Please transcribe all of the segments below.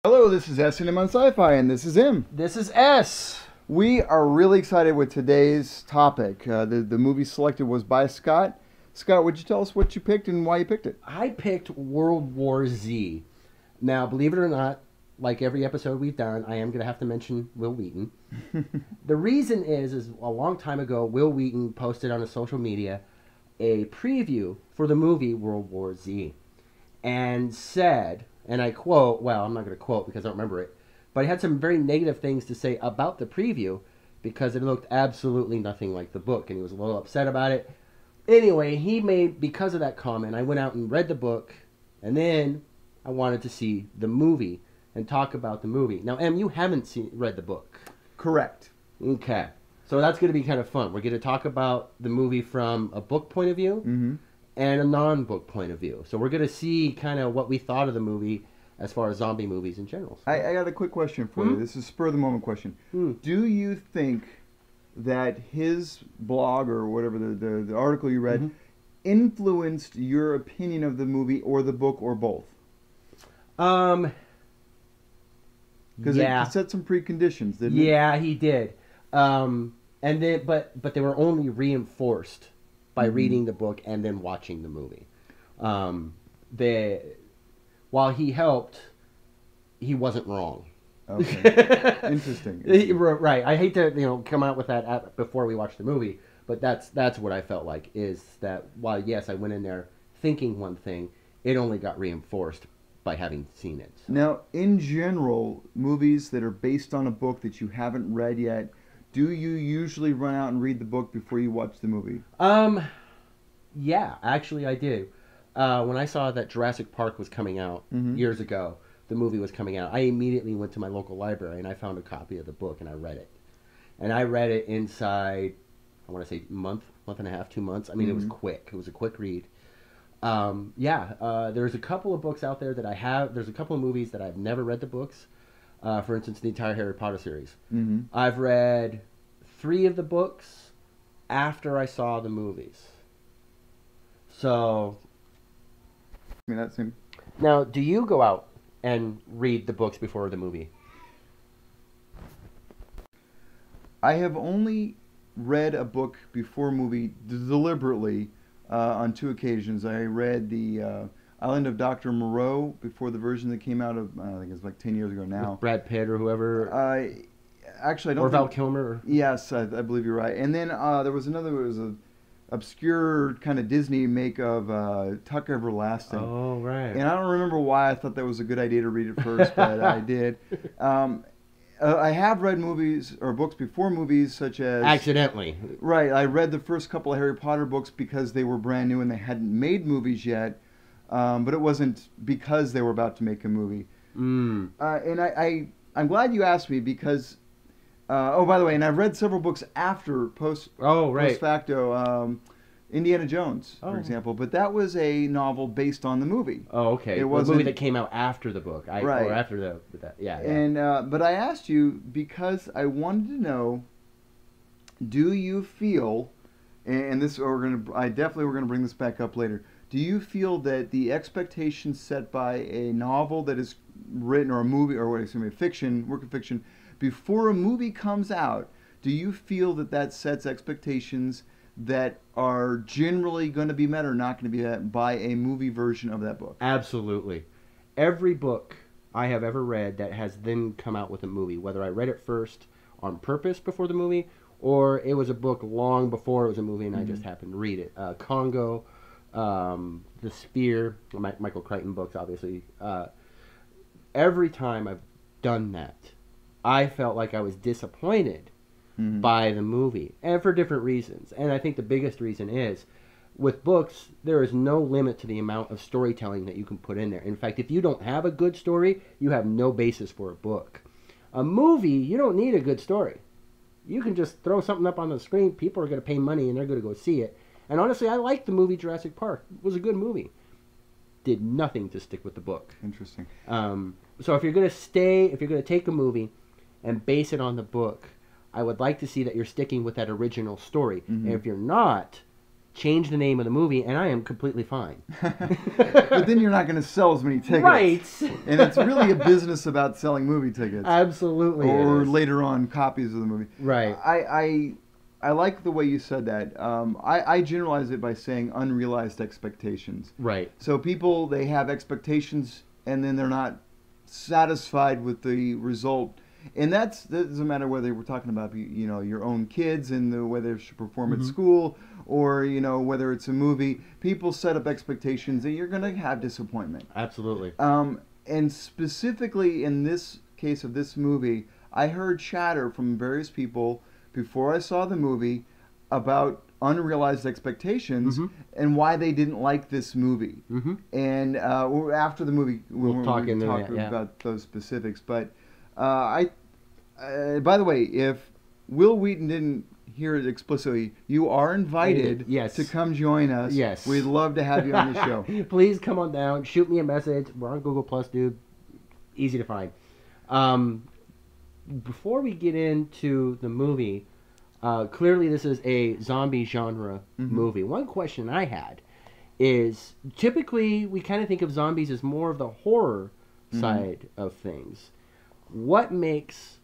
Hello, this is S and M on Sci-Fi, and this is M. This is S. We are really excited with today's topic. The movie selected was by Scott. Scott, would you tell us what you picked and why you picked it? I picked World War Z. Now, believe it or not, like every episode we've done, I am going to have to mention Wil Wheaton. The reason is a long time ago, Wil Wheaton posted on his social media a preview for the movie World War Z and said, and I quote, well, I'm not going to quote because I don't remember it, but he had some very negative things to say about the preview because it looked absolutely nothing like the book, and he was a little upset about it. Anyway, because of that comment, I went out and read the book, and then I wanted to see the movie and talk about the movie. Now, Em, you haven't read the book. Correct. Okay. So that's going to be kind of fun. We're going to talk about the movie from a book point of view and a non-book point of view. So we're going to see kind of what we thought of the movie as far as zombie movies in general. I got a quick question for you. This is a spur-of-the-moment question. Do you think that his blog or whatever, the article you read, influenced your opinion of the movie or the book or both? Because it set some preconditions, didn't it? Yeah, he did. And then, but they were only reinforced by reading the book and then watching the movie. While he helped, he wasn't wrong. Okay. Interesting. Right. I hate to come out with that before we watch the movie, but that's what I felt like, is that while yes, I went in there thinking one thing, it only got reinforced by having seen it. So. Now, in general, movies that are based on a book that you haven't read yet, do you usually run out and read the book before you watch the movie? Yeah, actually I do. When I saw that Jurassic Park was coming out years ago, the movie was coming out, I immediately went to my local library and I found a copy of the book and I read it. And I read it inside, I want to say month and a half, 2 months. I mean, it was quick. It was a quick read. There's a couple of books out there that I have. There's a couple of movies that I've never read the books. For instance, the entire Harry Potter series. I've read 3 of the books after I saw the movies. So, I mean, that seems... Now, do you go out and read the books before the movie? I have only read a book before a movie deliberately on 2 occasions. I read the Island of Dr. Moreau before the version that came out of, I think it's like 10 years ago now. With Brad Pitt or whoever? Actually, I don't Or Val Kilmer? Yes, I believe you're right. And then there was another, it was a obscure kind of Disney make of Tuck Everlasting. Oh, right. And I don't remember why I thought that was a good idea to read it first, but I did. I have read movies or books before movies, such as... Accidentally. Right. I read the first couple of Harry Potter books because they were brand new and they hadn't made movies yet. But it wasn't because they were about to make a movie. And I'm glad you asked me because... oh, by the way, and I've read several books after post facto. Indiana Jones, for example, but that was a novel based on the movie. Oh, okay. It was a movie that came out after the book, right? Or after that. Yeah. And but I asked you because I wanted to know: do you feel, and this we're gonna bring this back up later. Do you feel that the expectations set by a novel that is written or a movie or work of fiction before a movie comes out, do you feel that sets expectations that are generally going to be met or not going to be met by a movie version of that book? Absolutely. Every book I have ever read that has then come out with a movie, whether I read it first on purpose before the movie, or it was a book long before it was a movie and I just happened to read it. Congo, The Spear, Michael Crichton books, obviously. Every time I've done that, I felt like I was disappointed by the movie, and for different reasons. And I think the biggest reason is, with books, there is no limit to the amount of storytelling that you can put in there. In fact, if you don't have a good story, you have no basis for a book. A movie, you don't need a good story. You can just throw something up on the screen, people are going to pay money, and they're going to go see it. And honestly, I liked the movie Jurassic Park. It was a good movie. Did nothing to stick with the book. Interesting. So if you're going to take a movie and base it on the book, I would like to see that you're sticking with that original story. And if you're not, change the name of the movie, and I am completely fine. But then you're not going to sell as many tickets. Right. And it's really a business about selling movie tickets. Absolutely. Or later on, copies of the movie. Right. I like the way you said that. I generalize it by saying unrealized expectations. Right. So people, they have expectations, and then they're not satisfied with the result. And that doesn't matter whether we're talking about your own kids and the way they should perform at school, or whether it's a movie. People set up expectations that you're going to have disappointment. Absolutely. And specifically in this case of this movie, I heard chatter from various people before I saw the movie about unrealized expectations and why they didn't like this movie. And after the movie, we'll talk about those specifics. But by the way, if Will Wheaton didn't hear it explicitly, you are invited to come join us. Yes. We'd love to have you on the show. Please come on down. Shoot me a message. We're on Google Plus, dude. Easy to find. Before we get into the movie, clearly this is a zombie genre movie. One question I had is, typically we kind of think of zombies as more of the horror side of things. What makes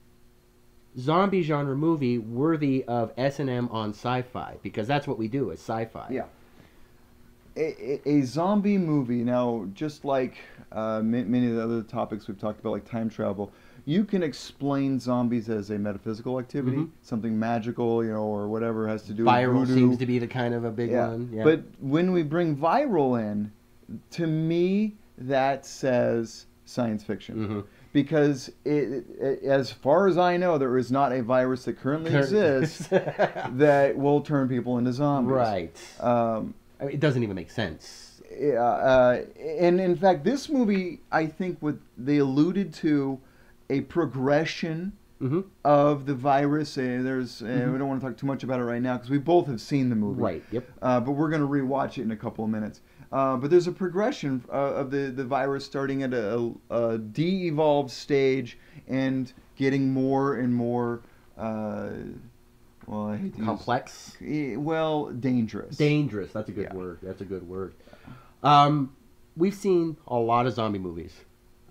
zombie genre movie worthy of S&M on Sci-Fi? Because that's what we do as Sci-Fi. Yeah. A zombie movie, now, just like many of the other topics we've talked about, like time travel, you can explain zombies as a metaphysical activity, something magical, or whatever has to do with viral voodoo. Seems to be the kind of a big one. Yeah. But when we bring viral in, to me, that says science fiction. Because as far as I know, there is not a virus that currently exists that will turn people into zombies. Right. I mean, it doesn't even make sense. And in fact, this movie, I think, they alluded to a progression of the virus. There's we don't want to talk too much about it right now because we both have seen the movie. Right. Yep. But we're going to rewatch it in a couple of minutes. But there's a progression of the virus starting at a de-evolved stage and getting more and more, I hate to complex. Dangerous. Dangerous. That's a good word. That's a good word. We've seen a lot of zombie movies.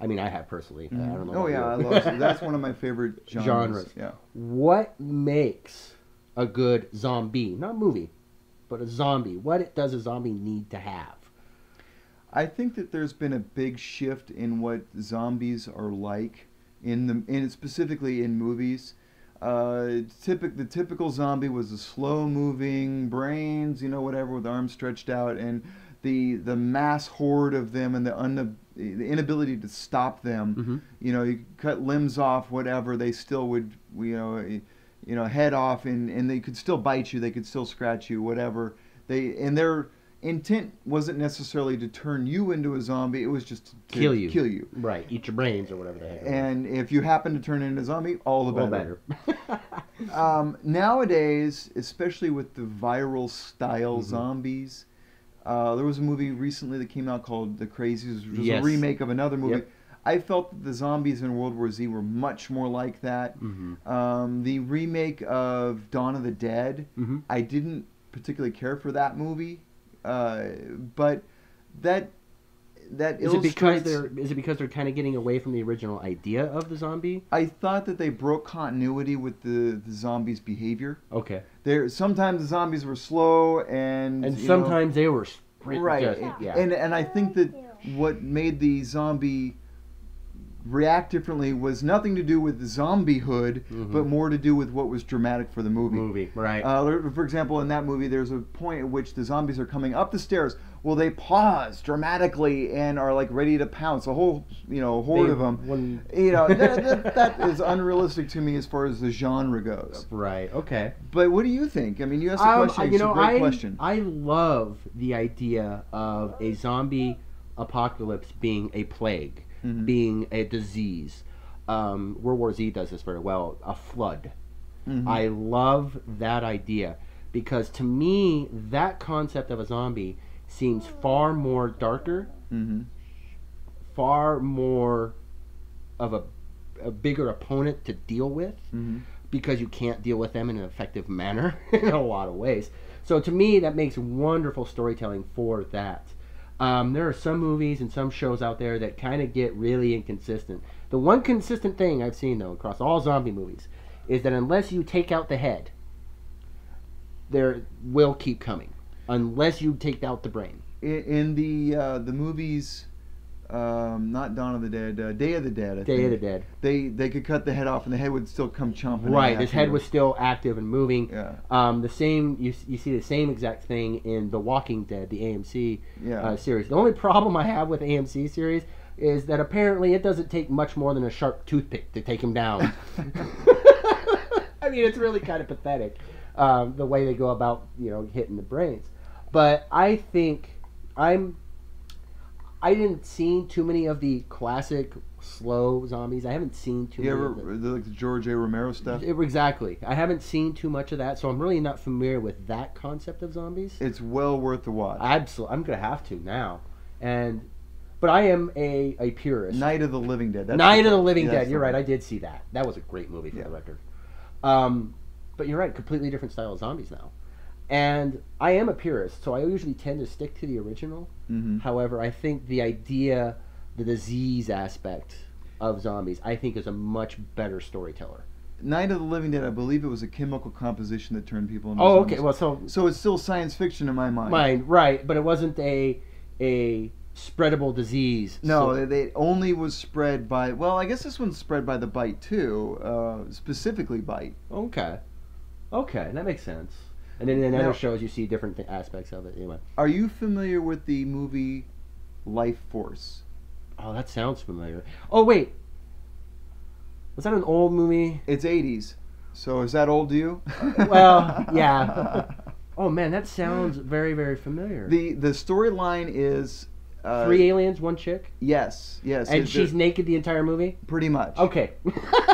I mean, I have personally. I don't know. Oh yeah, I love it. That's one of my favorite genres. Yeah. What makes a good zombie? Not movie, but a zombie. What does a zombie need to have? I think that there's been a big shift in what zombies are like specifically in movies. The typical zombie was a slow-moving brains, whatever, with arms stretched out, and the mass horde of them and the inability to stop them. You cut limbs off, whatever, they still would, head off, and they could still bite you, they could still scratch you, whatever. Their intent wasn't necessarily to turn you into a zombie, it was just to kill you. Right, eat your brains or whatever the heck. And if you happen to turn into a zombie, all the better. Nowadays, especially with the viral style zombies, there was a movie recently that came out called The Crazies, which was a remake of another movie. Yep. I felt that the zombies in World War Z were much more like that. The remake of Dawn of the Dead, I didn't particularly care for that movie. But that illustrates... Is it because they're kind of getting away from the original idea of the zombie? I thought that they broke continuity with the zombies' behavior. Okay. Sometimes the zombies were slow and sometimes they were right. And I think that what made the zombie react differently was nothing to do with zombiehood, but more to do with what was dramatic for the movie. Right. For example, in that movie, there's a point at which the zombies are coming up the stairs. Well, they pause dramatically and are like ready to pounce. A whole, horde of them. That is unrealistic to me as far as the genre goes. Right. Okay. But what do you think? I mean, you asked a question. It's a great question. I love the idea of a zombie apocalypse being a plague. Being a disease. World War Z does this very well. A flood. I love that idea because to me that concept of a zombie seems far more darker, far more of a bigger opponent to deal with. because you can't deal with them in an effective manner in a lot of ways. So to me, that makes wonderful storytelling for that. There are some movies and some shows out there that kind of get really inconsistent. The one consistent thing I've seen, though, across all zombie movies is that unless you take out the head, there will keep coming. Unless you take out the brain. In the movies, not Dawn of the Dead, Day of the Dead. Day of the Dead. They could cut the head off and the head would still come chomping. Right, his head was still active and moving. Yeah. The same you see the same exact thing in The Walking Dead, the AMC series. The only problem I have with AMC series is that apparently it doesn't take much more than a sharp toothpick to take him down. I mean, it's really kind of pathetic the way they go about hitting the brains. But I think I didn't see too many of the classic slow zombies. I haven't seen too many of like the George A. Romero stuff? Exactly. I haven't seen too much of that, so I'm really not familiar with that concept of zombies. It's well worth the watch. Absolutely. I'm going to have to now. But I am a purist. Night of the Living Dead. Night of the Living Dead. You're right. I did see that. That was a great movie for the record. But you're right. Completely different style of zombies now. And I am a purist, so I usually tend to stick to the original. Mm-hmm. However, I think the disease aspect of zombies, I think is a much better storyteller. Night of the Living Dead, I believe it was a chemical composition that turned people into zombies. Okay. Well, so it's still science fiction in my mind. Right, but it wasn't a spreadable disease. No, it only was spread by. Well, I guess this one's spread by the bite too, specifically bite. Okay, that makes sense. And then in other shows, you see different aspects of it. Anyway, are you familiar with the movie Life Force? Oh, that sounds familiar. Oh, wait. Was that an old movie? It's 80s. So is that old to you? Well, yeah. Oh, man, that sounds very, very familiar. The storyline is... 3 aliens, 1 chick? Yes. And she's naked the entire movie? Pretty much. Okay.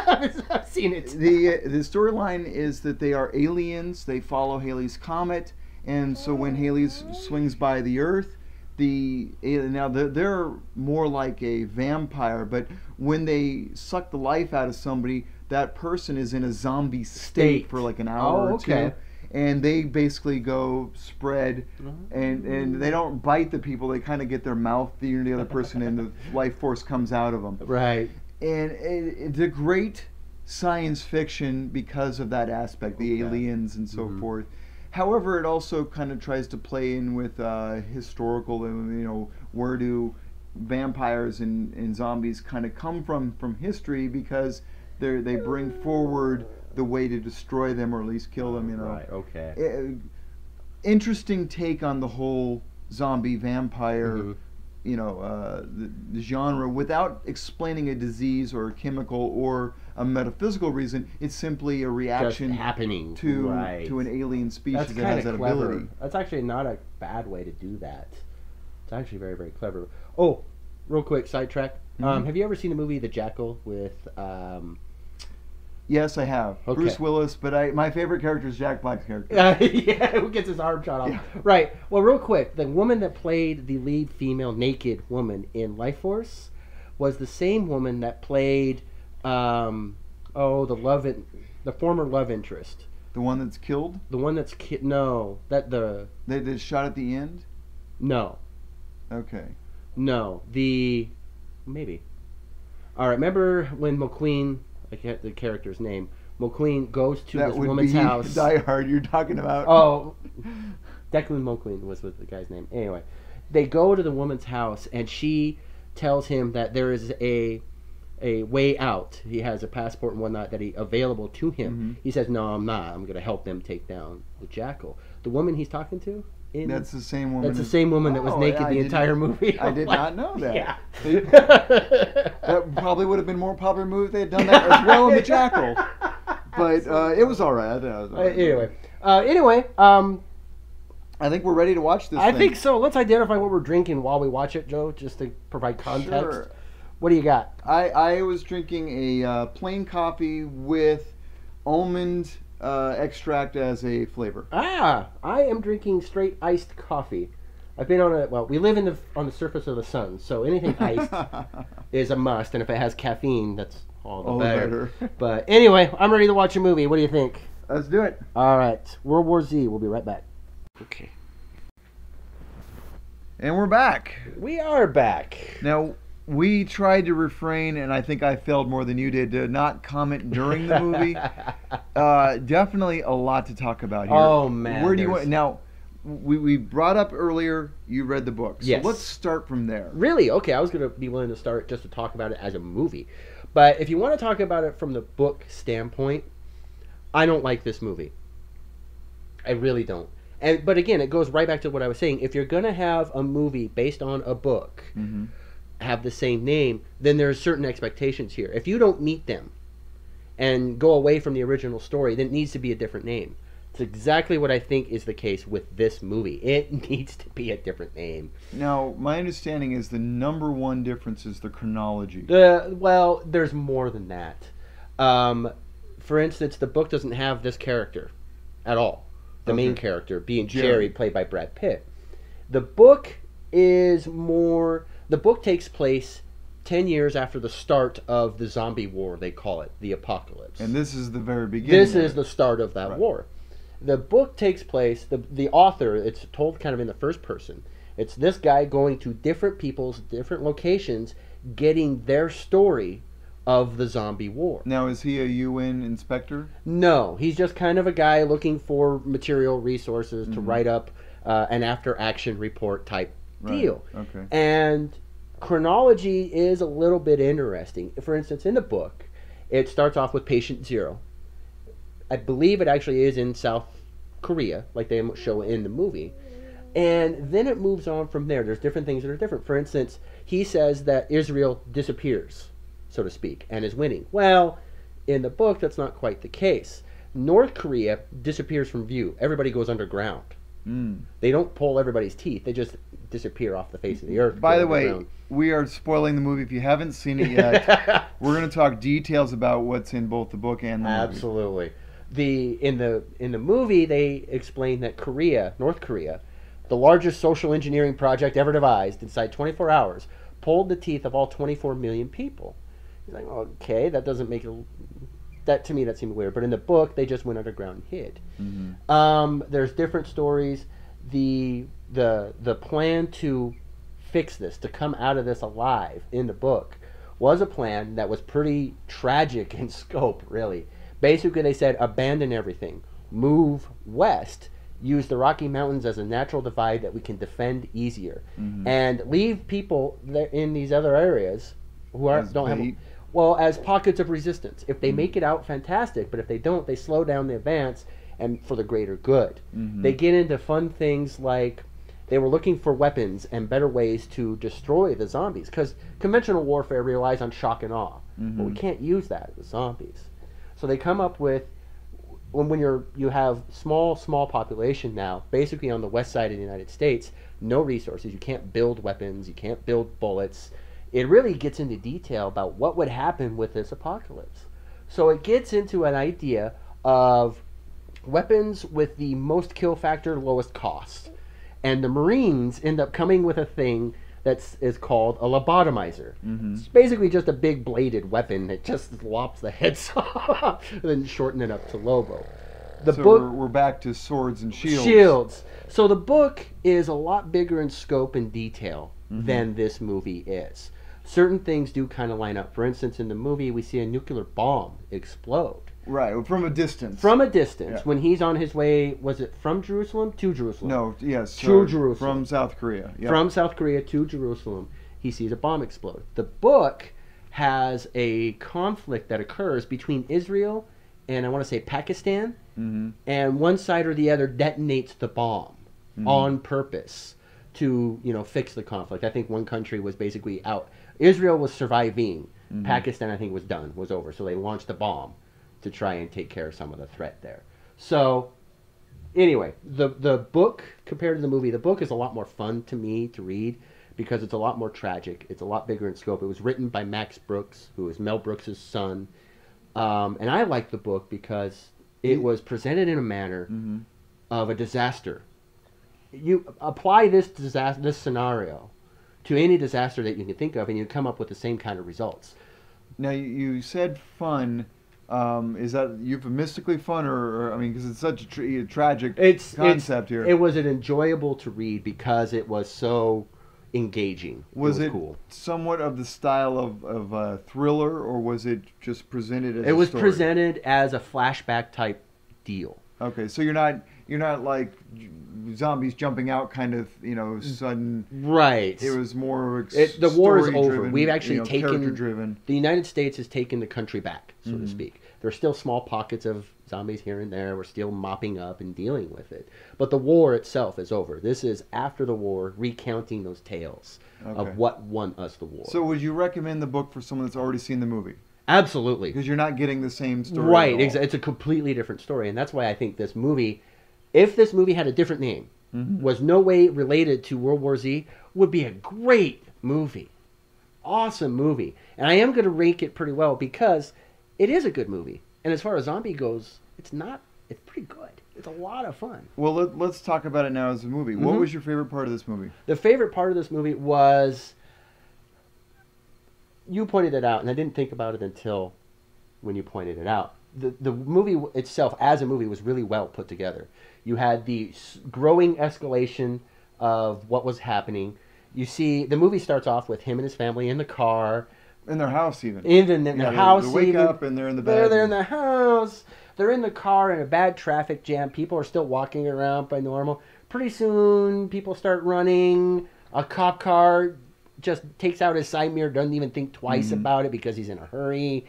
I've seen it. The storyline is that they are aliens. They follow Halley's Comet. And so when Halley swings by the Earth, now they're more like a vampire, but when they suck the life out of somebody, that person is in a zombie state for like an hour or two. And they basically go spread, and they don't bite the people. They kind of get their mouth near the other person, and the life force comes out of them. Right. And it's a great science fiction because of that aspect, the aliens and so forth. However, it also kind of tries to play in with historical, where do vampires and zombies kind of come from history, because they bring forward the way to destroy them or at least kill them, Right, okay. Interesting take on the whole zombie vampire, the genre, without explaining a disease or a chemical or a metaphysical reason. It's simply a reaction just happening to an alien species that has that clever. ability. That's actually not a bad way to do that. It's actually very, very clever. Oh, real quick, sidetrack. Have you ever seen the movie The Jackal with... Yes, I have. Okay. Bruce Willis, but my favorite character is Jack Black's character. Who gets his arm shot off. Yeah. Right. Well, real quick, the woman that played the lead female naked woman in Life Force was the same woman that played the former love interest. The one that's killed? The one that's no. They shot at the end? No. Okay. No. Maybe. All right, remember when McQueen... I can't the character's name. McQueen goes to this woman's house. Die Hard, you're talking about. Oh, Declan McQueen was the guy's name. Anyway, they go to the woman's house, and she tells him that there is a way out. He has a passport and whatnot available to him. He says, "No, I'm not. I'm going to help them take down the Jackal." The woman he's talking to. That's the same woman. That's the same woman that was naked the entire movie. I did not know that. Yeah. That probably would have been a more popular movie if they had done that as well in The Jackal. But it was all right. I think it was all right. Anyway, I think we're ready to watch this. I think so. Let's identify what we're drinking while we watch it, Joe, just to provide context. Sure. What do you got? I was drinking a plain coffee with almond extract as a flavor. I am drinking straight iced coffee. I've been we live on the surface of the sun, so anything iced is a must, and if it has caffeine, that's all All the the better. better. But anyway, I'm ready to watch a movie. What do you think? Let's do it. All right, World War Z. We'll be right back. Okay. And we're back. We are back. Now, we tried to refrain, and I think I failed more than you did, to not comment during the movie. Definitely a lot to talk about here. Oh, man, Where do you there's- want now? We brought up earlier. You read the book, so Yes. let's start from there. Really? Okay, I was going to be willing to start just to talk about it as a movie. But if you want to talk about it from the book standpoint, I don't like this movie. I really don't. But again, it goes right back to what I was saying. If you're going to have a movie based on a book, Mm-hmm. have the same name, then there's certain expectations here. If you don't meet them and go away from the original story, then it needs to be a different name. It's exactly what I think is the case with this movie. It needs to be a different name. Now, my understanding is the number one difference is the chronology. Well, there's more than that. For instance, the book doesn't have this character at all. The main Okay. character being Jerry. Jerry, played by Brad Pitt. The book is more... The book takes place 10 years after the start of the zombie war, they call it, the apocalypse. And this is the very beginning. This of is it. the start of that Right. war. The book takes place, the author, it's told kind of in the first person. It's this guy going to different people's different locations, getting their story of the zombie war. Now, is he a UN inspector? No, he's just kind of a guy looking for material resources to Mhm. write up an after-action report type Right. deal. Okay. And chronology is a little bit interesting. For instance, in the book, it starts off with Patient Zero. I believe it actually is in South Korea, like they show in the movie. And then it moves on from there. There's different things that are different. For instance, he says that Israel disappears, so to speak, and is winning. Well, in the book, that's not quite the case. North Korea disappears from view. Everybody goes underground. Mm. They don't pull everybody's teeth. They just disappear off the face of the earth. By go the way, underground. we are spoiling the movie. If you haven't seen it yet, we're going to talk details about what's in both the book and the movie. Absolutely. In the movie, they explain that North Korea, the largest social engineering project ever devised inside 24 hours, pulled the teeth of all 24 million people. He's like, okay, that doesn't make it. That to me, that seemed weird. But in the book, they just went underground and hid. Mm-hmm. There's different stories. The plan to fix this, to come out of this alive in the book, was a plan that was pretty tragic in scope, really. Basically, they said, abandon everything, move west, use the Rocky Mountains as a natural divide that we can defend easier, Mhm. and leave people there in these other areas who As don't have... bait. Well, as pockets of resistance. If they make it out, fantastic. But if they don't, they slow down the advance and for the greater good. Mhm. They get into fun things like they were looking for weapons and better ways to destroy the zombies. Because conventional warfare relies on shock and awe. But we Mhm. can't use that with zombies. So they come up with, when you have small population now, basically on the west side of the United States, no resources. You can't build weapons. You can't build bullets. It really gets into detail about what would happen with this apocalypse. So it gets into an idea of weapons with the most kill factor, lowest cost. And the Marines end up coming with a thing that is called a lobotomizer. Mhm. It's basically just a big bladed weapon that just lops the heads off and then shorten it up to Lobo. The So book we're back to swords and shields. Shields. So the book is a lot bigger in scope and detail Mhm. than this movie is. Certain things do kind of line up. For instance, in the movie, we see a nuclear bomb explode Right, from a distance. from a distance Yeah. when he's on his way. Was it from Jerusalem to Jerusalem? No, yes. To Jerusalem. From South Korea. Yeah. From South Korea to Jerusalem, he sees a bomb explode. The book has a conflict that occurs between Israel and I want to say Pakistan, Mm-hmm. and one side or the other detonates the bomb Mhm. on purpose to fix the conflict. I think one country was basically out. Israel was surviving. Mhm. Pakistan, I think, was over. So they launched the bomb to try and take care of some of the threat there. So anyway, the book compared to the movie, the book is a lot more fun to me to read because it's a lot more tragic. It's a lot bigger in scope. It was written by Max Brooks, who is Mel Brooks' son. And I like the book because it was presented in a manner Mm-hmm. of a disaster. You apply this scenario to any disaster that you can think of, and you come up with the same kind of results. Now you said fun. Is that euphemistically fun, or I mean, because it's such a tragic concept here. It was an enjoyable to read because it was so engaging. Was it it cool? somewhat of the style of a thriller, or was it just presented as It a was story? presented as a flashback type deal. Okay, so you're not like zombies jumping out kind of, sudden. Right. It was more The war is over. story-driven, We've actually taken character-driven. the United States has taken the country back, so Mm-hmm. to speak. There are still small pockets of zombies here and there. We're still mopping up and dealing with it, but the war itself is over. This is after the war, recounting those tales Okay. of what won us the war. So would you recommend the book for someone that's already seen the movie? Absolutely. Because you're not getting the same story. Right, at all. it's a completely different story, and that's why I think this movie, if this movie had a different name, was no way related to World War Z, would be a great movie. Awesome movie. And I am going to rank it pretty well because it is a good movie. And as far as zombie goes, it's pretty good. It's a lot of fun. Well, let's talk about it now as a movie. What Mhm. was your favorite part of this movie? The favorite part of this movie was, you pointed it out, and I didn't think about it until when you pointed it out. The movie itself, as a movie, was really well put together. You had the growing escalation of what was happening. You see, the movie starts off with him and his family in the car, In their house, even. even in their house. They wake even. up and they're in the bed. They're there in the house. They're in the car in a bad traffic jam. People are still walking around by normal. Pretty soon, people start running. A cop car just takes out his side mirror, doesn't even think twice about it because he's in a hurry.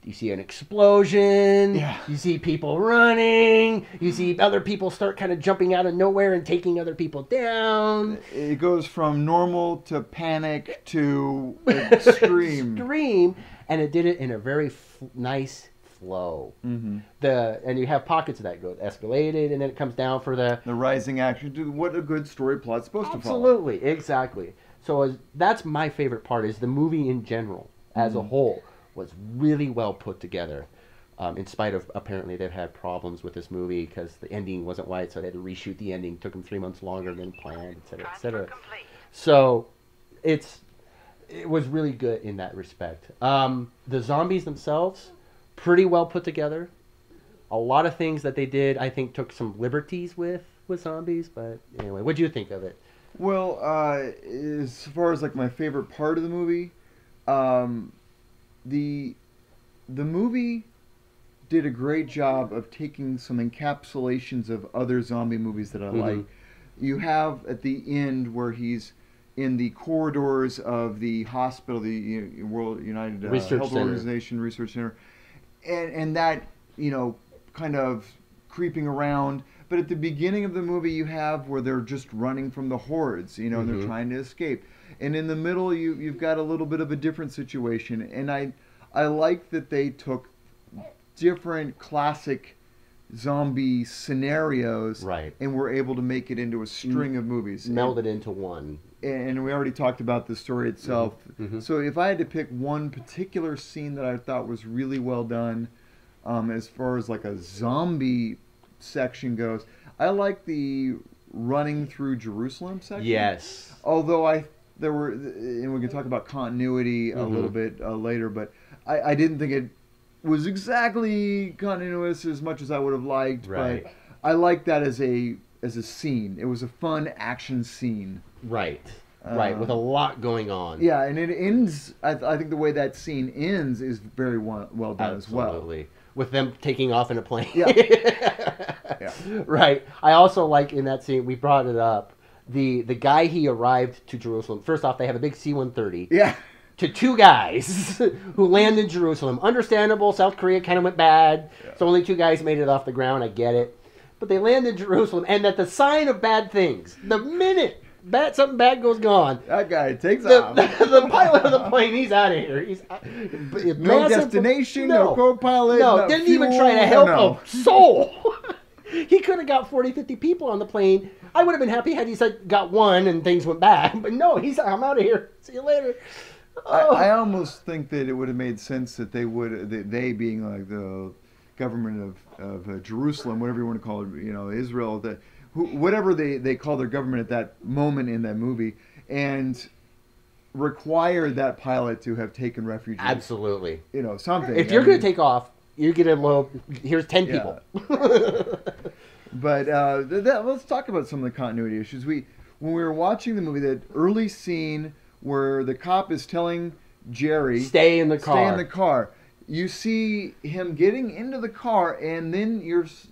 You see an explosion. Yeah. You see people running. You see other people start kind of jumping out of nowhere and taking other people down. It goes from normal to panic to extreme. Extreme. And it did it in a very nice flow. Mm-hmm. And you have pockets of that go escalated, and then it comes down for the The rising action. Dude, what a good story plot's supposed to follow. absolutely, exactly. So that's my favorite part. Is the movie in general, as a whole, was really well put together. In spite of apparently they've had problems with this movie because the ending wasn't right, so they had to reshoot the ending. Took them 3 months longer than planned, et cetera, et cetera. So it was really good in that respect. The zombies themselves, pretty well put together. A lot of things that they did, I think, took some liberties with zombies. But anyway, what do you think of it? Well, as far as like my favorite part of the movie, the movie did a great job of taking some encapsulations of other zombie movies that I like. You have at the end where he's in the corridors of the hospital, the World United Research Health Center. Organization Research Center, and that kind of creeping around. But at the beginning of the movie, you have where they're just running from the hordes, and they're trying to escape. And in the middle, you've got a little bit of a different situation. And I like that they took different classic zombie scenarios, Right. and were able to make it into a string of movies. Melded into one. And we already talked about the story itself. So if I had to pick one particular scene that I thought was really well done, as far as like a zombie section goes, I like the running through Jerusalem section. Yes. Although there were, and we can talk about continuity a little bit later, but I didn't think it was exactly continuous as much as I would have liked. Right. But I like that as a scene. It was a fun action scene. Right. Right. With a lot going on. Yeah, and it ends. I think the way that scene ends is very well done as well. Absolutely. With them taking off in a plane. Yeah. Yeah. Right. I also like in that scene, we brought it up, the guy he arrived to Jerusalem. First off, they have a big C-130. Yeah. To two guys who land in Jerusalem. Understandable, South Korea kind of went bad, so only two guys made it off the ground, I get it. But they land in Jerusalem, and at the sign of bad things, the minute something bad goes on, That guy takes off. the pilot of the plane, he's out of here. He's No massive- destination, no co-pilot. No, no didn't even fuel, try to help no. a soul. He could have got 40, 50 people on the plane. I would have been happy had he said got one and things went bad. But no, I'm out of here. See you later. Oh. I almost think that it would have made sense that they being like the government of Jerusalem, whatever you want to call it, Israel, whatever they call their government at that moment in that movie, and required that pilot to have taken refugees. Absolutely. You know, something. If you're going to take off, you get a low. Here's 10 Yeah. people. But let's talk about some of the continuity issues. When we were watching the movie, that early scene where the cop is telling Jerry, Stay in the car. Stay in the car. You see him getting into the car, and then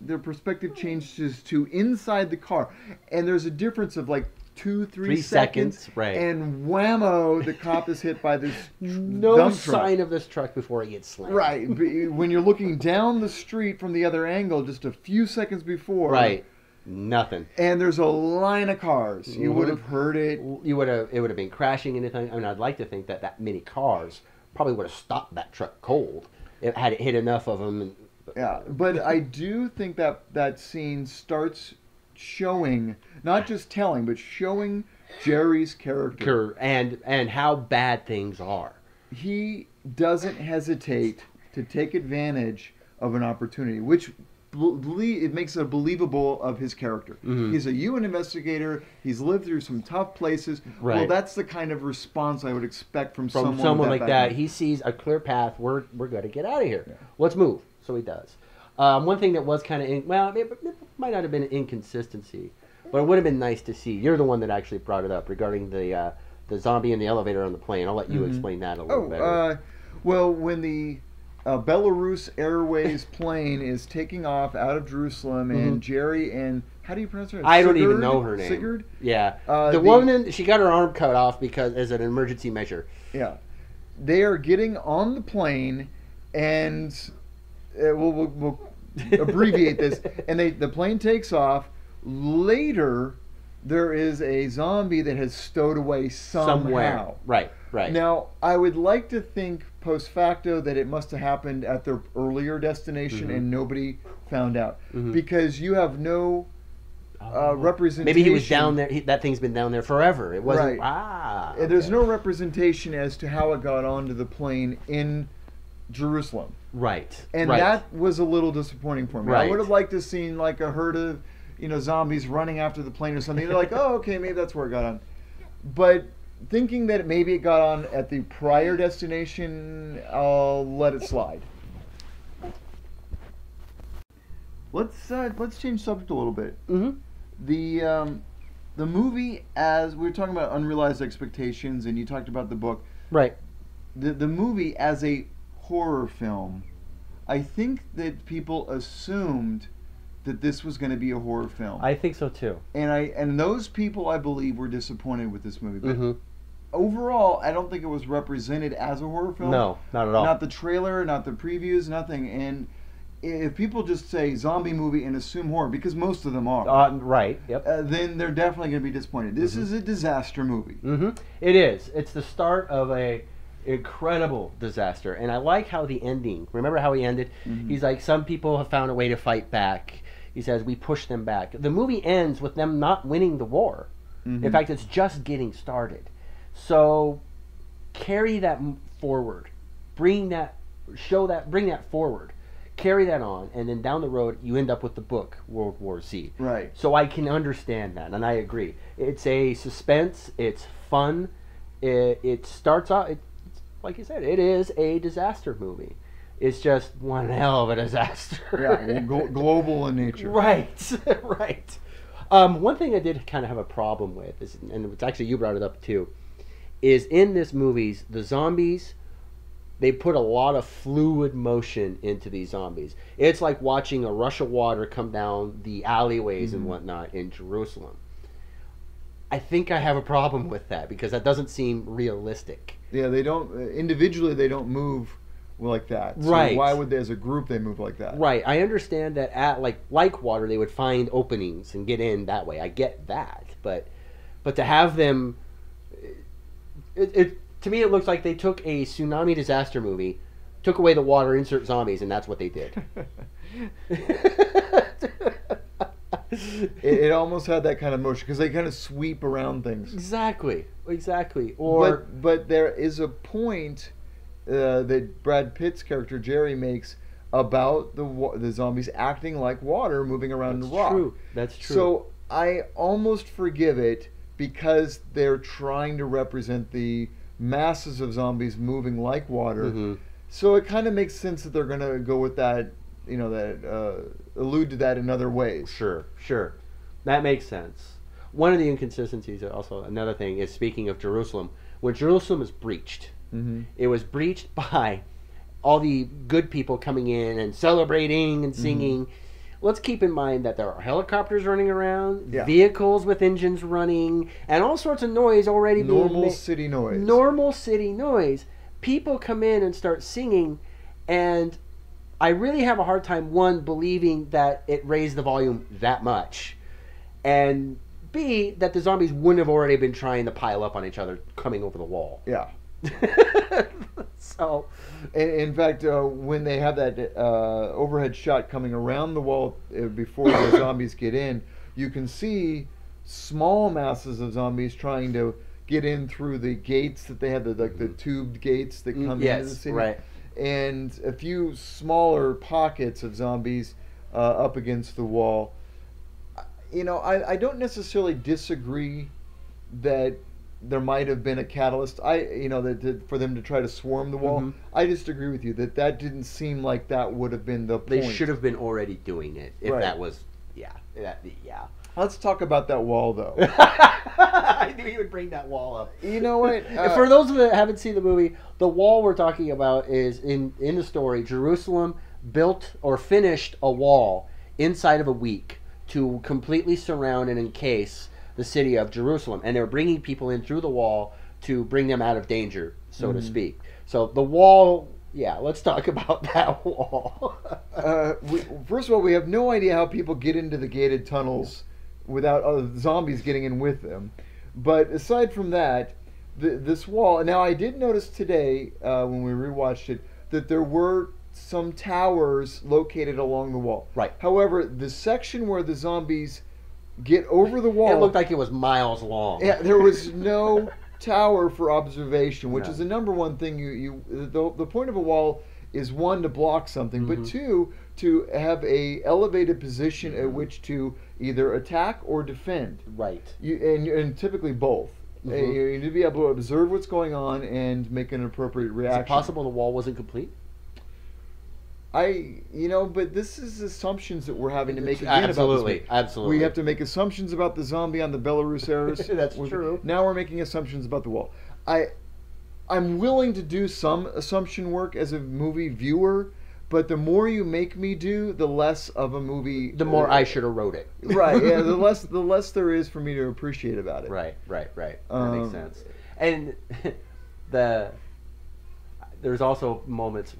the perspective changes to inside the car, and there's a difference of like 2-3 3 seconds, right? And whammo, the cop is hit by this No dump truck. sign of this truck before it gets slammed. Right, but when you're looking down the street from the other angle, just a few seconds before, Right. Nothing. and there's a line of cars. You would have heard it. It would have been crashing into things. I mean, I'd like to think that many cars probably would have stopped that truck cold. It had it hit enough of them. Yeah, but I do think that scene starts showing, not just telling, but showing Jerry's character. And how bad things are. He doesn't hesitate to take advantage of an opportunity, which it makes it believable of his character. Mm-hmm. He's a UN investigator. He's lived through some tough places. Right. Well, that's the kind of response I would expect from someone like that. background. He sees a clear path. We're going to get out of here. Yeah. Let's move. So he does. One thing that was kind of it might not have been an inconsistency, but it would have been nice to see. You're the one that actually brought it up regarding the zombie in the elevator on the plane. I'll let you explain that a little better. Well, when the Belarus Airways plane is taking off out of Jerusalem, and Jerry and how do you pronounce her name? I don't even know her name. Sigurd? Yeah. The woman, she got her arm cut off because as an emergency measure. Yeah. They are getting on the plane, and we'll abbreviate this. And the plane takes off. Later, there is a zombie that has stowed away somehow. Right. Now, I would like to think post facto that it must have happened at their earlier destination and nobody found out. Because you have no representation. Maybe he was down there. That thing's been down there forever. It wasn't. Right. And there's no representation as to how it got onto the plane in Jerusalem. Right. And that was a little disappointing for me. Right. I would have liked to have seen like a herd of zombies running after the plane or something. They're like, oh, okay, maybe that's where it got on. But thinking that maybe it got on at the prior destination, I'll let it slide. Let's change subject a little bit. The movie, as we were talking about unrealized expectations, and you talked about the book. Right. The movie as a horror film, I think that people assumed that this was going to be a horror film. I think so too. And those people, I believe, were disappointed with this movie. But overall, I don't think it was represented as a horror film. No, not at all. Not the trailer, not the previews, nothing. And if people just say zombie movie and assume horror, because most of them are, right? Yep. then they're definitely going to be disappointed. This is a disaster movie. It is. It's the start of a incredible disaster, and I like how the ending. Remember how he ended? He's like, some people have found a way to fight back. He says, we push them back. The movie ends with them not winning the war. In fact, it's just getting started. So carry that forward. Bring that forward. Carry that on, and then down the road, you end up with the book, World War Z. Right. So I can understand that, and I agree. It's a suspense. It's fun. It starts off, like you said, it is a disaster movie. It's just one hell of a disaster. Yeah, global in nature. Right, right. One thing I did kind of have a problem with, is, and it's actually you brought it up too, is in this movies, the zombies, they put a lot of fluid motion into these zombies. It's like watching a rush of water come down the alleyways and whatnot in Jerusalem. I think I have a problem with that because that doesn't seem realistic. Yeah, they don't individually. They don't move like that. So right. Why would they, as a group, they move like that? Right. I understand that at like water, they would find openings and get in that way. I get that, but to have them, to me, it looks like they took a tsunami disaster movie, took away the water, insert zombies, and that's what they did. It almost had that kind of motion because they kind of sweep around things. Exactly. Or but there is a point that Brad Pitt's character Jerry makes about the zombies acting like water moving around the rock. That's true. So I almost forgive it because they're trying to represent the masses of zombies moving like water. Mm-hmm. So it kind of makes sense that they're going to go with that, allude to that in other ways. Sure. That makes sense. One of the inconsistencies, also another thing, is speaking of Jerusalem. When Jerusalem is breached, it was breached by all the good people coming in and celebrating and singing. Let's keep in mind that there are helicopters running around, vehicles with engines running, and all sorts of noise already being Normal city noise. Normal city noise. People come in and start singing, and I really have a hard time, one, believing that it raised the volume that much, and B, that the zombies wouldn't have already been trying to pile up on each other coming over the wall. Yeah. So, in fact, when they have that overhead shot coming around the wall before the zombies get in, you can see small masses of zombies trying to get in through the gates that they have, the tubed gates that come into the city. Right. And a few smaller pockets of zombies up against the wall. I don't necessarily disagree that there might have been a catalyst. For them to try to swarm the wall. I just agree with you that didn't seem like that would have been the point. They should have been already doing it if that was, yeah. Let's talk about that wall, though. I knew you would bring that wall up. You know what? For those of you that haven't seen the movie, the wall we're talking about is in the story. Jerusalem built or finished a wall inside of a week to completely surround and encase the city of Jerusalem, and they were bringing people in through the wall to bring them out of danger, so to speak. So the wall, let's talk about that wall. First of all, we have no idea how people get into the gated tunnels without zombies getting in with them. But aside from that, this wall. Now, I did notice today when we rewatched it that there were some towers located along the wall. Right. However, the section where the zombies get over the wall, it looked like it was miles long. Yeah, there was no tower for observation, which is the number one thing. The point of a wall is, one, to block something, but two, to have a elevated position at which to either attack or defend. Right. And typically both. You need to be able to observe what's going on and make an appropriate reaction. Is it possible the wall wasn't complete? But this is assumptions that we're having to make again absolutely, about this. Absolutely. We have to make assumptions about the zombie on the Belarus Heiress. That's true. Now we're making assumptions about the wall. I'm willing to do some assumption work as a movie viewer, but the more you make me do, the less of a movie. The more I should have wrote it. Right. Yeah. The less there is for me to appreciate about it. Right. That makes sense. And there's also moments.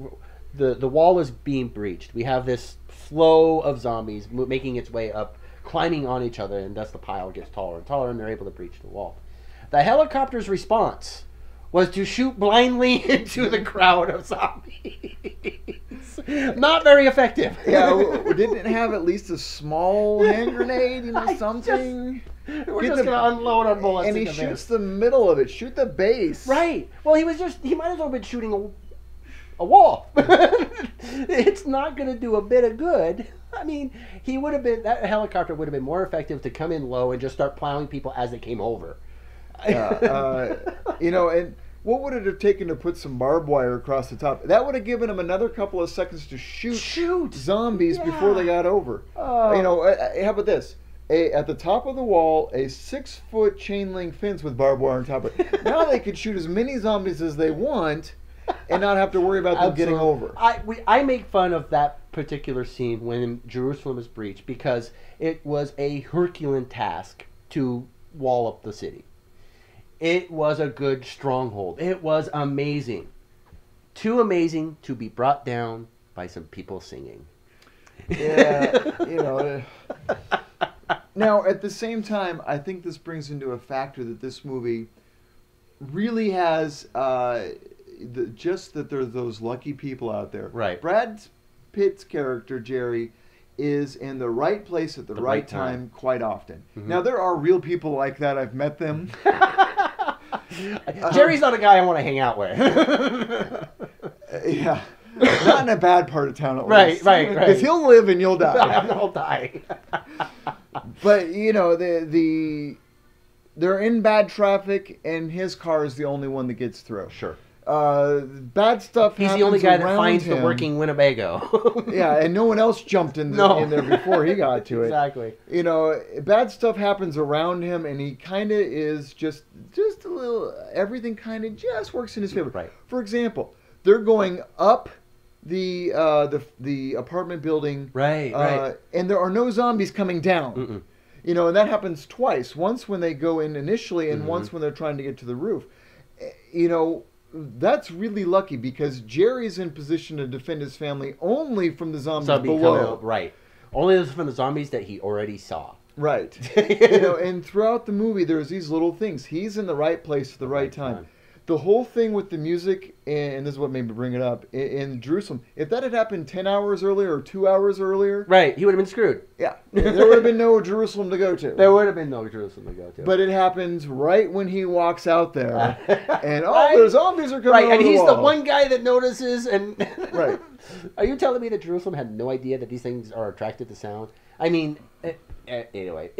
The wall is being breached. We have this flow of zombies making its way up, climbing on each other, and thus the pile gets taller and taller, and they're able to breach the wall. The helicopter's response was to shoot blindly into the crowd of zombies. Not very effective. Yeah, didn't it have at least a small hand grenade, something? We're just going to unload our bullets. And he shoots the middle of it. Shoot the base. Right. Well, he might as well have been shooting a wall. It's not going to do a bit of good. I mean, that helicopter would have been more effective to come in low and just start plowing people as they came over. And what would it have taken to put some barbed wire across the top? That would have given them another couple of seconds to shoot zombies before they got over. How about this? At the top of the wall, a 6-foot chain link fence with barbed wire on top of it. Now they could shoot as many zombies as they want and not have to worry about them getting over. I make fun of that particular scene when Jerusalem is breached because it was a Herculean task to wall up the city. It was a good stronghold. It was amazing. Too amazing to be brought down by some people singing. Yeah, Now, at the same time, I think this brings into a factor that this movie really has just that there's those lucky people out there. Right. Brad Pitt's character, Jerry, is in the right place at the right time quite often. Mm-hmm. Now, there are real people like that. I've met them. Jerry's not a guy I want to hang out with. Yeah. Not in a bad part of town, at least. Right. Because he'll live and you'll die. I'll die. But, they're in bad traffic, and his car is the only one that gets through. Sure. Bad stuff He's happens the only guy that around finds the him. working Winnebago. Yeah, and no one else jumped in there before he got to it. Exactly. You know, bad stuff happens around him, and he kind of is just a little. Everything kind of just works in his favor. Right. For example, they're going up the apartment building. Right. And there are no zombies coming down. Mm-mm. You know, and that happens twice. Once when they go in initially, and Mm-hmm. once when they're trying to get to the roof. You know, that's really lucky because Jerry's in position to defend his family only from the zombies Zombie below. coming up, right. Only from the zombies that he already saw. Right. You know, and throughout the movie, there's these little things. He's in the right place at the right time. The whole thing with the music, and this is what made me bring it up, in Jerusalem, if that had happened 10 hours earlier or 2 hours earlier, Right, he would have been screwed. yeah, there would have been no Jerusalem to go to. There would have been no Jerusalem to go to. But it happens right when he walks out there, and Right. the zombies are coming right, over and he's the the one guy that notices. And Right. Are you telling me that Jerusalem had no idea that these things are attracted to sound? I mean, anyway,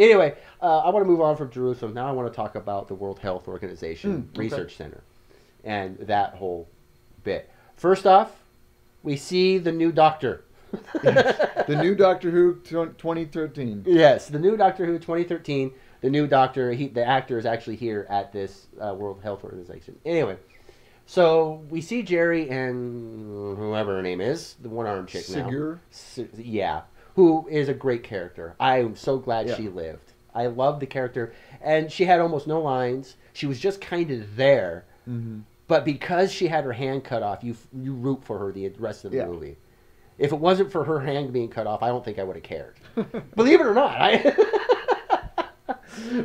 I want to move on from Jerusalem. Now I want to talk about the World Health Organization Okay. Research Center and that whole bit. First off, we see the new doctor. The new Doctor Who 2013. Yes, the new Doctor Who 2013. The new doctor, the actor is actually here at this World Health Organization. Anyway, so we see Jerry and whoever her name is, the one-armed chick now. Sigur. Yeah, who is a great character. I am so glad Yeah. she lived. I love the character, and she had almost no lines. She was just kind of there, Mm-hmm. but because she had her hand cut off, you root for her the rest of the Yeah. movie. If it wasn't for her hand being cut off, I don't think I would have cared. Believe it or not.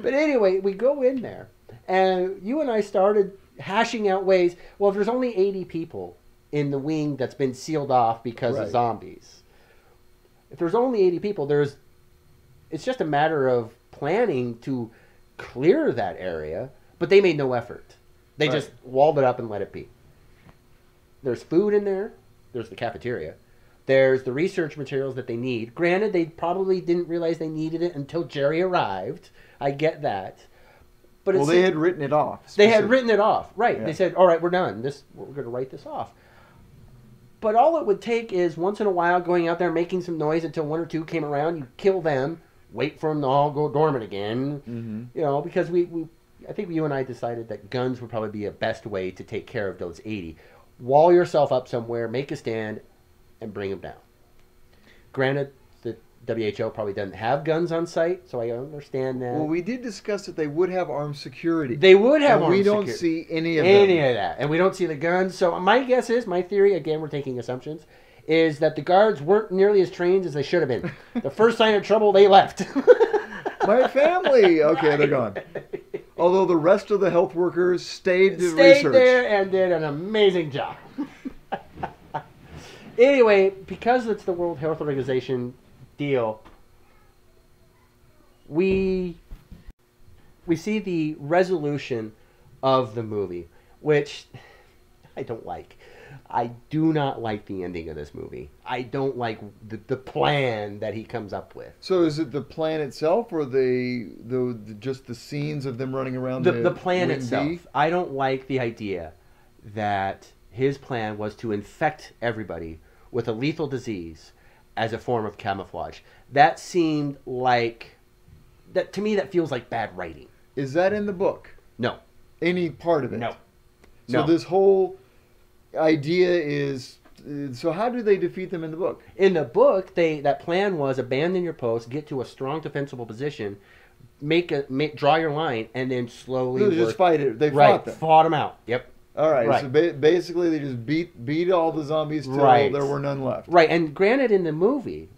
But anyway, we go in there, and you and I started hashing out ways. Well, if there's only 80 people in the wing that's been sealed off because Right. of zombies. If there's only 80 people, it's just a matter of planning to clear that area, but they made no effort. They Right. just walled it up and let it be. There's food in there. There's the cafeteria. There's the research materials that they need. Granted, they probably didn't realize they needed it until Jerry arrived. I get that. But Well, they had written it off. they had written it off. Right. Yeah. They said, all right, we're done. We're going to write this off. But all it would take is once in a while going out there making some noise until one or two came around. You kill them, wait for them to all go dormant again. Mm-hmm. You know, because I think you and I decided that guns would probably be a best way to take care of those 80. Wall yourself up somewhere, make a stand, and bring them down. Granted, the WHO probably doesn't have guns on site, so I understand that. Well, we did discuss that they would have armed security. They would have and we armed don't security. see any of Any them. of that. And we don't see the guns. So my guess is, my theory, again, we're taking assumptions, is that the guards weren't nearly as trained as they should have been. The first sign of trouble, they left. My family. Okay, they're gone. Although the rest of the health workers stayed to Stayed research. there and did an amazing job. Anyway, because it's the World Health Organization deal, we see the resolution of the movie, which I don't like. I do not like the ending of this movie. I don't like the plan that he comes up with. So is it the plan itself, or the just the scenes of them running around The plan Wing itself. B? I don't like the idea that his plan was to infect everybody with a lethal disease as a form of camouflage. That seemed like that to me. That feels like bad writing. Is that in the book? No, Any part of it? no, So no. this whole idea is. So how do they defeat them in the book? In the book, that plan was abandon your post, get to a strong defensible position, draw your line, and then slowly They just fight it. They right, fought them. fought them out. Yep. All right. Right. So basically, they just beat all the zombies till Right. there were none left. Right, and granted, in the movie,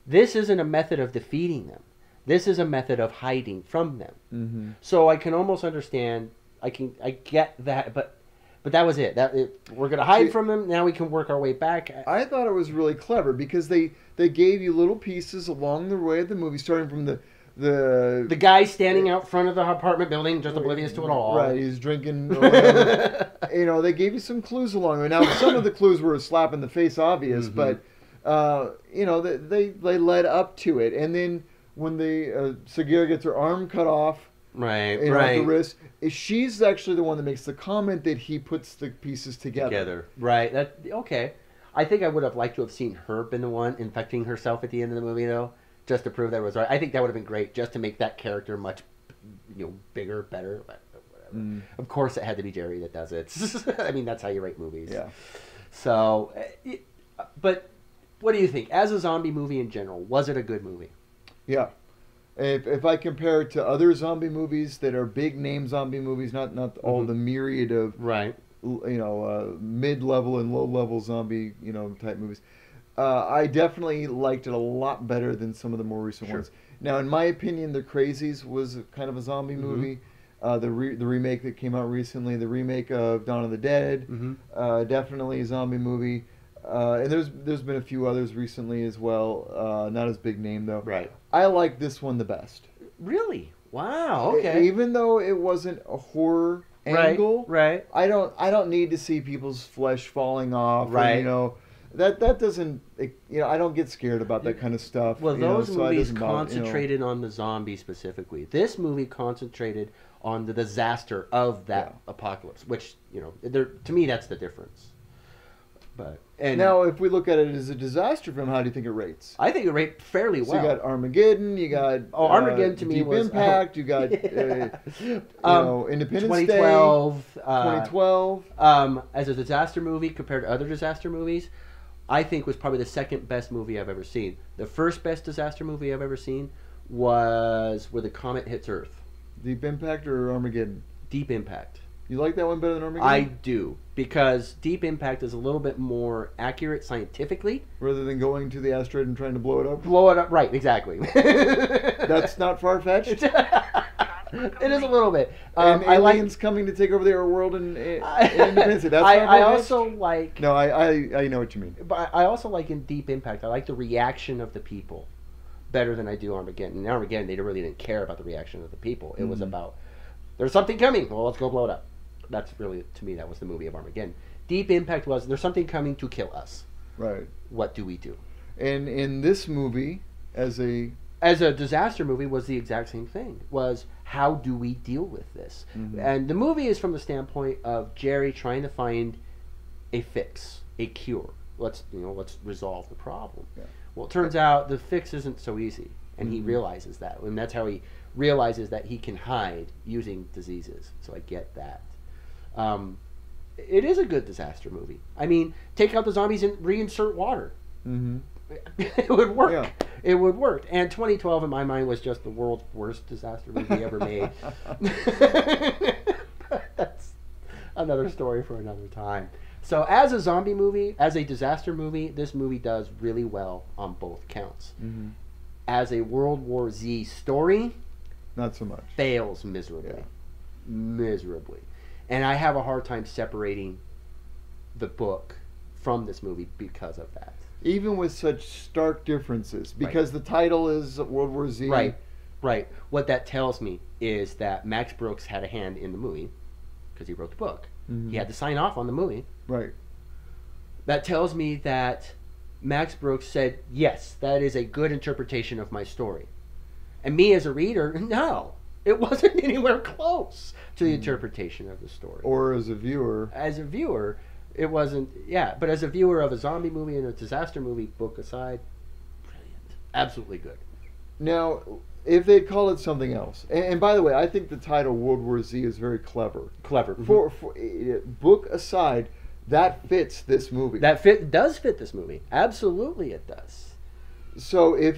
this isn't a method of defeating them. This is a method of hiding from them. Mm-hmm. So I can almost understand. I get that, but that was it. We're gonna hide See, from them. Now we can work our way back. I thought it was really clever because they gave you little pieces along the way of the movie, starting from the The guy standing out front of the apartment building, just oblivious to it all. Right, he's drinking. Or whatever. You know, they gave you some clues along the way. Now, some of the clues were a slap in the face, obvious, Mhm. but you know, they led up to it. And then when Sagira gets her arm cut off, Right, you know, at the right. wrist. She's actually the one that makes the comment that he puts the pieces together. Right. That okay. I think I would have liked to have seen her been the one infecting herself at the end of the movie, though, just to prove that was right. I think that would have been great, just to make that character much, bigger, better. Whatever. Mm. Of course, it had to be Jerry that does it. I mean, that's how you write movies. Yeah. So, but what do you think? As a zombie movie in general, was it a good movie? Yeah. If I compare it to other zombie movies that are big name zombie movies, not all the myriad of Right. mid-level and low-level zombie type movies, I definitely liked it a lot better than some of the more recent ones. Now, in my opinion, The Crazies was kind of a zombie movie. The remake that came out recently, the remake of Dawn of the Dead, definitely a zombie movie. And there's been a few others recently as well. Not as big name though. Right. I like this one the best. Really? Wow. Okay. Even though it wasn't a horror angle, Right. I don't need to see people's flesh falling off. Right. Or, that doesn't. I don't get scared about that kind of stuff. Well, those movies so it doesn't bother, concentrated on the zombie specifically. This movie concentrated on the disaster of that apocalypse, which to me that's the difference. But now, if we look at it as a disaster film, how do you think it rates? I think it rated fairly well. So you got Armageddon, you got Armageddon to me Deep was Impact, you got Independence 2012. Day, 2012. As a disaster movie compared to other disaster movies, I think was probably the second best movie I've ever seen. The first best disaster movie I've ever seen was Where the Comet Hits Earth. Deep Impact or Armageddon? Deep Impact. You like that one better than Armageddon? I do, because Deep Impact is a little bit more accurate scientifically. Rather than going to the asteroid and trying to blow it up? Blow it up, right, exactly. That's not far-fetched? It is a little bit. And aliens coming to take over the world in Independence Day. That's not I also like... No, I know what you mean. But I also like in Deep Impact, I like the reaction of the people better than I do Armageddon. In Armageddon, they really didn't care about the reaction of the people. It was about, there's something coming, well, let's go blow it up. That's really, to me, that was the movie of Armageddon. Deep Impact was, there's something coming to kill us. Right. What do we do? And in this movie, as a disaster movie, was the exact same thing. Was, how do we deal with this? And the movie is from the standpoint of Jerry trying to find a fix, a cure. Let's resolve the problem. Yeah. Well, it turns out the fix isn't so easy, and he realizes that, and that's how he realizes that he can hide using diseases. So I get that. It is a good disaster movie. I mean, take out the zombies and reinsert water. It would work. Yeah. It would work. And 2012, in my mind, was just the world's worst disaster movie ever made. That's another story for another time. So as a zombie movie, as a disaster movie, this movie does really well on both counts. As a World War Z story, not so much. Fails miserably. Yeah. Miserably. And I have a hard time separating the book from this movie because of that. Even with such stark differences, because the title is World War Z. Right. What that tells me is that Max Brooks had a hand in the movie because he wrote the book. He had to sign off on the movie. Right. That tells me that Max Brooks said, yes, that is a good interpretation of my story. And me as a reader, no. It wasn't anywhere close to the interpretation of the story. Or as a viewer. As a viewer, it wasn't, but as a viewer of a zombie movie and a disaster movie, book aside, brilliant. Absolutely good. Now, if they'd call it something else, and by the way, I think the title World War Z is very clever. For book aside, that fits this movie. Does fit this movie. Absolutely it does. So if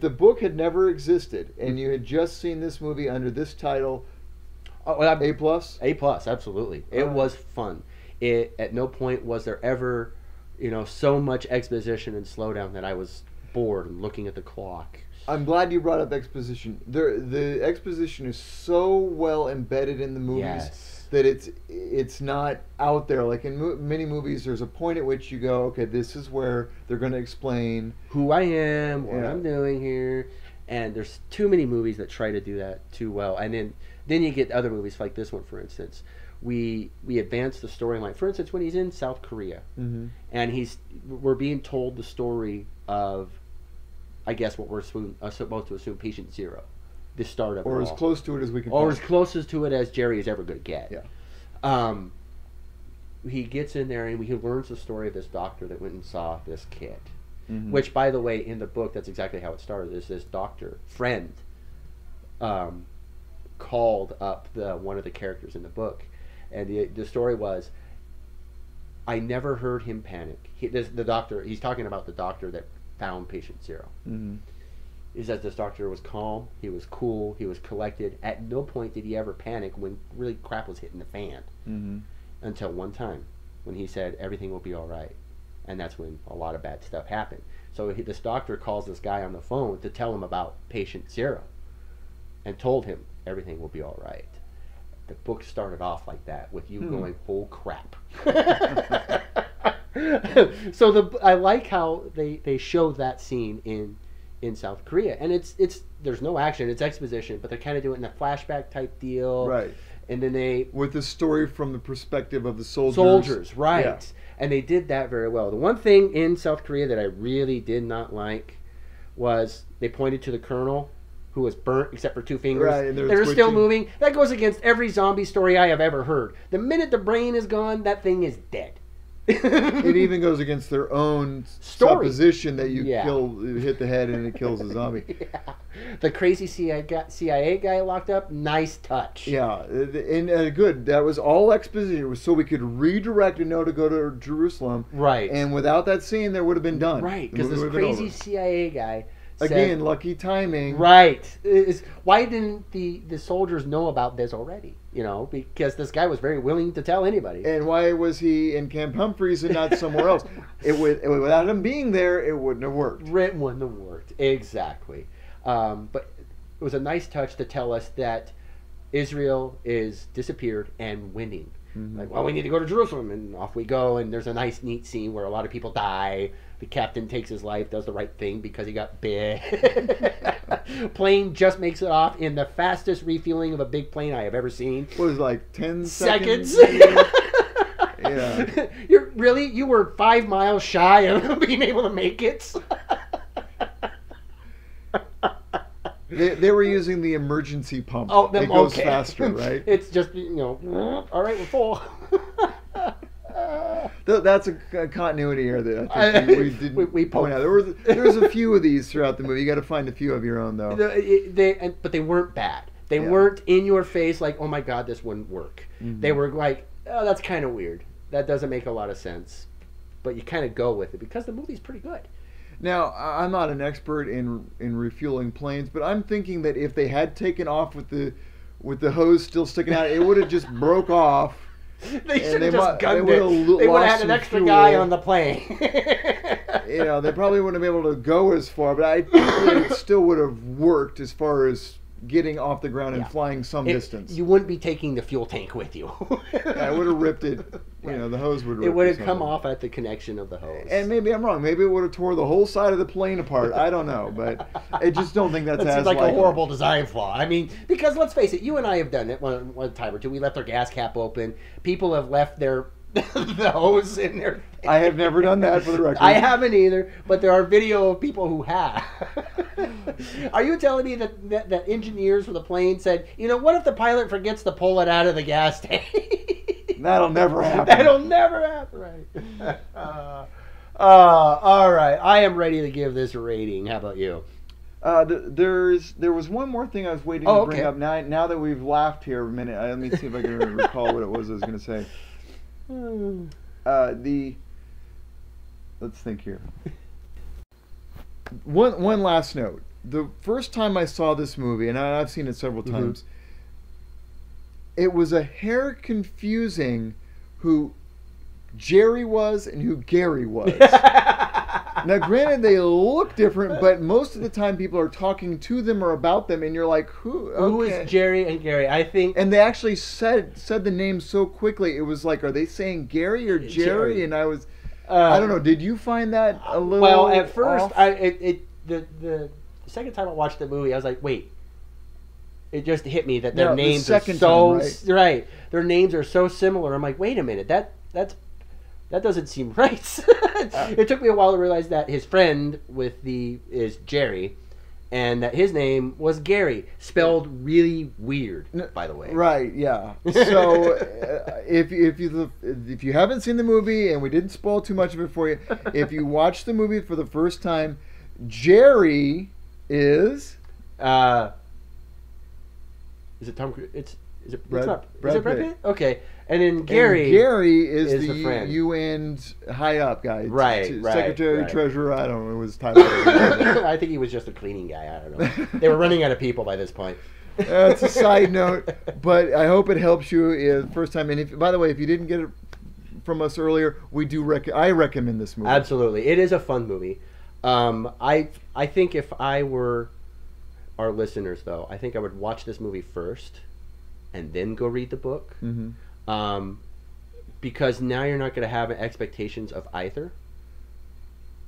the book had never existed and you had just seen this movie under this title, A+? A+, absolutely. It was fun. At no point was there ever, so much exposition and slowdown that I was bored and looking at the clock. I'm glad you brought up exposition. The exposition is so well embedded in the movies that it's not out there. Like in many movies, there's a point at which you go, okay, this is where they're going to explain who I am, what I'm doing here, and there's too many movies that try to do that too well. And then you get other movies like this one, for instance. We advance the storyline. For instance, when he's in South Korea, and we're being told the story of, I guess what we're supposed to assume, Patient Zero. the start of it Or as all. close to it as we can Or find. as closest to it as Jerry is ever going to get. Yeah. He gets in there and he learns the story of this doctor that went and saw this kid. Mhm. Which, by the way, in the book, that's exactly how it started. Is this doctor friend called up one of the characters in the book, and the story was, I never heard him panic. The doctor, he's talking about the doctor that found patient zero. Mhm. Is that this doctor was calm, he was cool, he was collected. At no point did he ever panic when really crap was hitting the fan. Mhm. Until one time when he said everything will be all right, and that's when a lot of bad stuff happened. So this doctor calls this guy on the phone to tell him about patient zero and told him everything will be all right. The book started off like that with you going, oh crap. So I like how they show that scene in South Korea, and it's there's no action, it's exposition, but they're kind of doing a flashback type deal, Right. And then they With the story from the perspective of the soldiers, right? Yeah. And they did that very well. The one thing in South Korea that I really did not like was they pointed to the colonel who was burnt except for 2 fingers. Right, and They they're were still twitching. moving. That goes against every zombie story I have ever heard. The minute the brain is gone, that thing is dead. It even goes against their own Story. supposition that you Yeah. hit the head and it kills the zombie. Yeah. The crazy CIA guy locked up, nice touch. Yeah, and good. That was all exposition. It was so we could redirect and know to go to Jerusalem. Right. And without that scene, there would have been done. Right, The because movie this would have been crazy over. CIA guy said, Again, lucky timing. right. Why didn't the soldiers know about this already? You know, because this guy was very willing to tell anybody. And why was he in Camp Humphreys and not somewhere else? Without him being there, it wouldn't have worked. It wouldn't have worked. Exactly. But it was a nice touch to tell us that Israel is disappeared and winning. Mhm. Like, well, we need to go to Jerusalem, and off we go. And there's a nice, neat scene where a lot of people die. The captain takes his life, does the right thing because he got big. Plane just makes it off in the fastest refueling of a big plane I have ever seen. What was it, like 10 Seconds. seconds? Yeah. You were 5 miles shy of being able to make it. They were using the emergency pump. Oh, it goes okay. faster, right? It's just, all right, we're full. That's a continuity error that I think we didn't we point out. There was a few of these throughout the movie. You got to find a few of your own, though. But they weren't bad. They weren't in your face like, oh my God, this wouldn't work. Mhm. They were like, oh, that's kind of weird. That doesn't make a lot of sense. But you kind of go with it because the movie's pretty good. Now, I'm not an expert in refueling planes, but I'm thinking that if they had taken off with the hose still sticking out, it would have just broke off. They should have just gunned they it. would've They would lost have had some an extra fuel. guy on the plane. They probably wouldn't have been able to go as far, but I think that it still would have worked as far as getting off the ground and flying some distance. You wouldn't be taking the fuel tank with you. I would have ripped it. The hose would have ripped It would have or come something. off at the connection of the hose. And maybe I'm wrong. Maybe it would have tore the whole side of the plane apart. I don't know, but I just don't think that's that as seems like likely. a horrible design flaw. I mean, because let's face it, you and I have done it one time or two. We left our gas cap open. People have left their the hose in their. I have never done that, for the record. I haven't either, but there are video of people who have. Are you telling me that engineers for the plane said, what if the pilot forgets to pull it out of the gas tank? That'll never happen. That'll never happen, right? All right. I am ready to give this a rating. How about you? There was one more thing I was waiting to bring okay. up. Now that we've laughed here a minute, let me see if I can recall what it was I was going to say. Let's think here. One last note. The first time I saw this movie, and I've seen it several times, it was a hair confusing who Jerry was and who Gary was. Now, granted, they look different, but most of the time people are talking to them or about them, and you're like, who? Okay. Who is Jerry and Gary? I think. And they actually said the name so quickly. It was like, are they saying Gary or Jerry? And I was, I don't know. Did you find that a little? Well, at first, off? the second time I watched the movie, I was like, wait. It just hit me that their No, the names are second so time, right. Their names are so similar. I'm like, wait a minute, that doesn't seem right. It took me a while to realize that his friend is Jerry, and that his name was Gary, spelled really weird, by the way. Right, yeah. So if you haven't seen the movie, and we didn't spoil too much of it for you, if you watch the movie for the first time, Jerry is it Tom Cruise? Is it Brad Brad Pitt. Pitt? Okay. And then Gary is the friend. UN high up guy. Right. Secretary, Treasurer, I don't know. It was title. I think he was just a cleaning guy. I don't know. They were running out of people by this point. That's a side note, but I hope it helps you first time. And if, by the way, if you didn't get it from us earlier, we do. I recommend this movie. Absolutely, it is a fun movie. I think if I were our listeners, though, I think I would watch this movie first, and then go read the book. Mm-hmm. Because now you're not going to have expectations of either,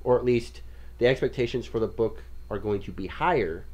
or at least the expectations for the book are going to be higher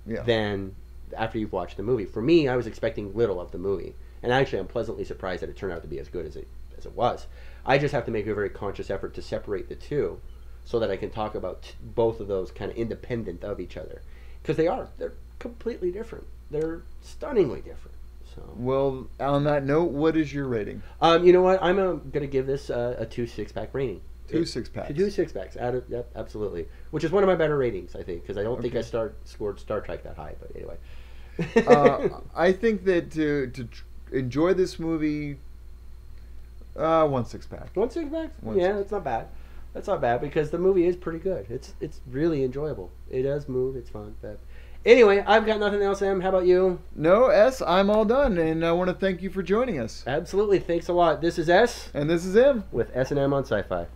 than after you've watched the movie. For me, I was expecting little of the movie, and actually I'm pleasantly surprised that it turned out to be as good as it was. I just have to make a very conscious effort to separate the two so that I can talk about both of those kind of independent of each other, because they're completely different. They're stunningly different. So. Well, on that note, what is your rating? You know what? I'm going to give this a 2 6-pack rating. 2 6-packs. 2 6-packs. Yep, absolutely. Which is one of my better ratings, I think, because I don't think I scored Star Trek that high. But anyway, I think that to enjoy this movie, 1 6-pack. 1 6-pack? Yeah, that's not bad. That's not bad because the movie is pretty good. It's really enjoyable. It does move. It's fun. But anyway, I've got nothing else, Em. How about you? No, S, I'm all done, and I want to thank you for joining us. Absolutely. Thanks a lot. This is S. And this is M. With S&M on Sci-Fi.